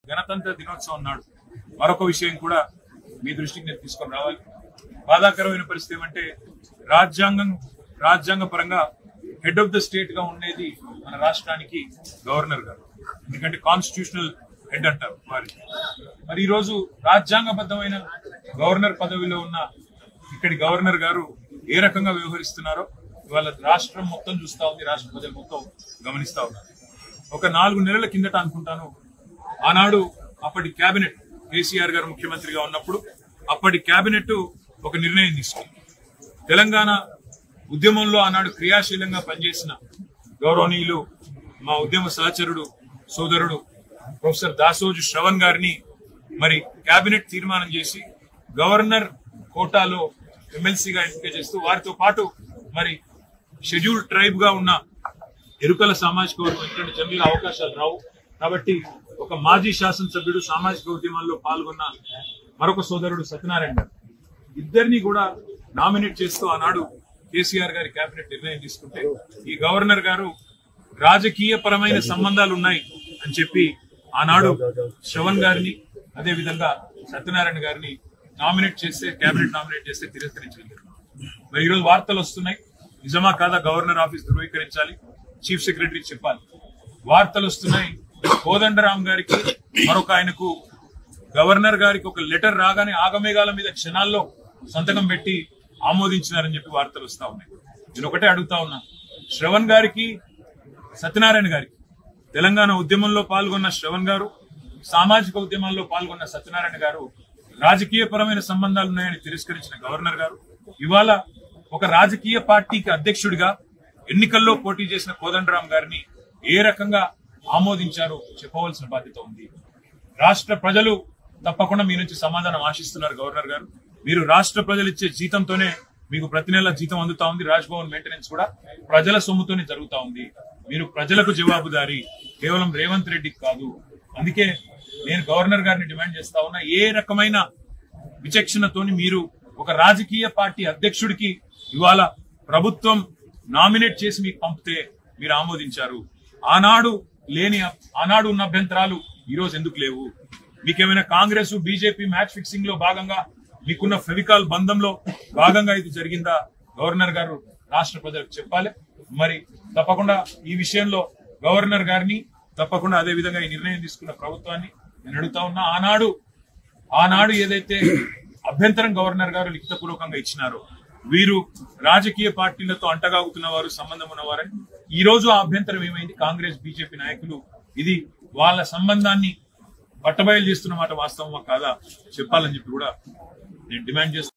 గణతంత్ర దినోత్సవం నాడు మరొక విషయం కూడా మీ దృష్టికి నేను తీసుకొని రావాలి. బాధాకరమైన పరిస్థితి ఏమంటే రాజ్యాంగ పరంగా హెడ్ ఆఫ్ ద స్టేట్ గా ఉండేది మన రాష్ట్రానికి గవర్నర్ గారు. ఎందుకంటే కాన్స్టిట్యూషనల్ హెడ్ అంటారు వారి. మరి ఈ రోజు రాజ్యాంగబద్ధమైన గవర్నర్ పదవిలో ఉన్న ఇక్కడి గవర్నర్ గారు ఏ రకంగా వ్యవహరిస్తున్నారో ఇవాళ రాష్ట్రం మొత్తం చూస్తా ఉంది, రాష్ట్ర ప్రజలు మొత్తం గమనిస్తా ఉన్నారు. ఒక 4 నెలల కిందట అనుకుంటాను, ఆనాడు అప్పటి కేబినెట్ కేసీఆర్ గారు ముఖ్యమంత్రిగా ఉన్నప్పుడు అప్పటి కేబినెట్ ఒక నిర్ణయం తీసుకుంది. తెలంగాణ ఉద్యమంలో ఆనాడు క్రియాశీలంగా పనిచేసిన గౌరవనీయులు మా ఉద్యమ సహచరుడు సోదరుడు ప్రొఫెసర్ దాసోజు శ్రవణ్ గారిని మరి కేబినెట్ తీర్మానం చేసి గవర్నర్ కోటాలో ఎమ్మెల్సీగా ఎంపిక చేస్తూ వారితో పాటు మరి షెడ్యూల్డ్ ట్రైబ్ గా ఉన్న ఎరుకల సామాజిక వర్గం ఇక్కడ జనరల్ అవకాశాలు రావు కాబట్టి ఒక మాజీ శాసనసభ్యుడు సామాజిక ఉద్యమాల్లో పాల్గొన్న మరొక సోదరుడు సత్యనారాయణ గారు ఇద్దరిని కూడా నామినేట్ చేస్తూ ఆనాడు కేసీఆర్ గారి కేబినెట్ నిర్ణయం తీసుకుంటే ఈ గవర్నర్ గారు రాజకీయ పరమైన సంబంధాలు ఉన్నాయి అని చెప్పి ఆనాడు శ్రవణ్ గారిని అదే విధంగా సత్యనారాయణ గారిని నామినేట్ చేస్తే కేబినెట్ నామినేట్ చేస్తే తిరస్కరించలేదు. మరి ఈరోజు వార్తలు వస్తున్నాయి, నిజమా కాదా గవర్నర్ ఆఫీస్ ధృవీకరించాలి, చీఫ్ సెక్రటరీ చెప్పాలి. వార్తలు వస్తున్నాయి, కోదండరాం గారికి మరొక ఆయనకు గవర్నర్ గారికి ఒక లెటర్ రాగానే ఆగమేఘాల మీద క్షణాల్లో సంతకం పెట్టి ఆమోదించినారని చెప్పి వార్తలు వస్తా ఉన్నాయి. నేను ఒకటే అడుగుతా ఉన్నా, శ్రవణ్ గారికి సత్యనారాయణ గారికి తెలంగాణ ఉద్యమంలో పాల్గొన్న శ్రవణ్ గారు, సామాజిక ఉద్యమాల్లో పాల్గొన్న సత్యనారాయణ గారు రాజకీయ పరమైన సంబంధాలు ఉన్నాయని తిరస్కరించిన గవర్నర్ గారు ఇవాళ ఒక రాజకీయ పార్టీకి అధ్యక్షుడిగా ఎన్నికల్లో పోటీ చేసిన కోదండరాం గారిని ఏ రకంగా ఆమోదించారో చెప్పవలసిన బాధ్యత ఉంది. రాష్ట్ర ప్రజలు తప్పకుండా మీ నుంచి సమాధానం ఆశిస్తున్నారు గవర్నర్ గారు. మీరు రాష్ట్ర ప్రజలు ఇచ్చే జీతంతోనే మీకు ప్రతి నెల జీతం అందుతా ఉంది, రాజ్భవన్ మెయింటెనెన్స్ కూడా ప్రజల సొమ్ముతోనే జరుగుతా ఉంది. మీరు ప్రజలకు జవాబుదారీ, కేవలం రేవంత్ రెడ్డికి కాదు. అందుకే నేను గవర్నర్ గారిని డిమాండ్ చేస్తా ఉన్నా, ఏ రకమైన విచక్షణతోని మీరు ఒక రాజకీయ పార్టీ అధ్యక్షుడికి ఇవాళ ప్రభుత్వం నామినేట్ చేసి మీకు పంపితే మీరు ఆమోదించారు. ఆనాడు ఉన్న అభ్యంతరాలు ఈ రోజు ఎందుకు లేవు? మీకేమైనా కాంగ్రెస్ బీజేపీ మ్యాచ్ ఫిక్సింగ్ లో భాగంగా మీకున్న ఫెవికాల్ బంధంలో భాగంగా ఇది జరిగిందా? గవర్నర్ గారు రాష్ట్ర ప్రజలకు చెప్పాలి. మరి తప్పకుండా ఈ విషయంలో గవర్నర్ గారిని తప్పకుండా అదే విధంగా ఈ నిర్ణయం తీసుకున్న ప్రభుత్వాన్ని నేను అడుగుతా ఉన్నా. ఆనాడు ఏదైతే అభ్యంతరం గవర్నర్ గారు లిఖితపూర్వకంగా ఇచ్చినారో వీరు రాజకీయ పార్టీలతో అంటగాగుతున్న వారు, సంబంధం ఉన్నవారని ఈ రోజు ఆ అభ్యంతరం ఏమైంది? కాంగ్రెస్ బీజేపీ నాయకులు ఇది వాళ్ళ సంబంధాన్ని బట్టబయలు చేస్తున్న మాట వాస్తవమా కాదా చెప్పాలని చెప్పి కూడా నేను డిమాండ్ చేస్తున్నాను.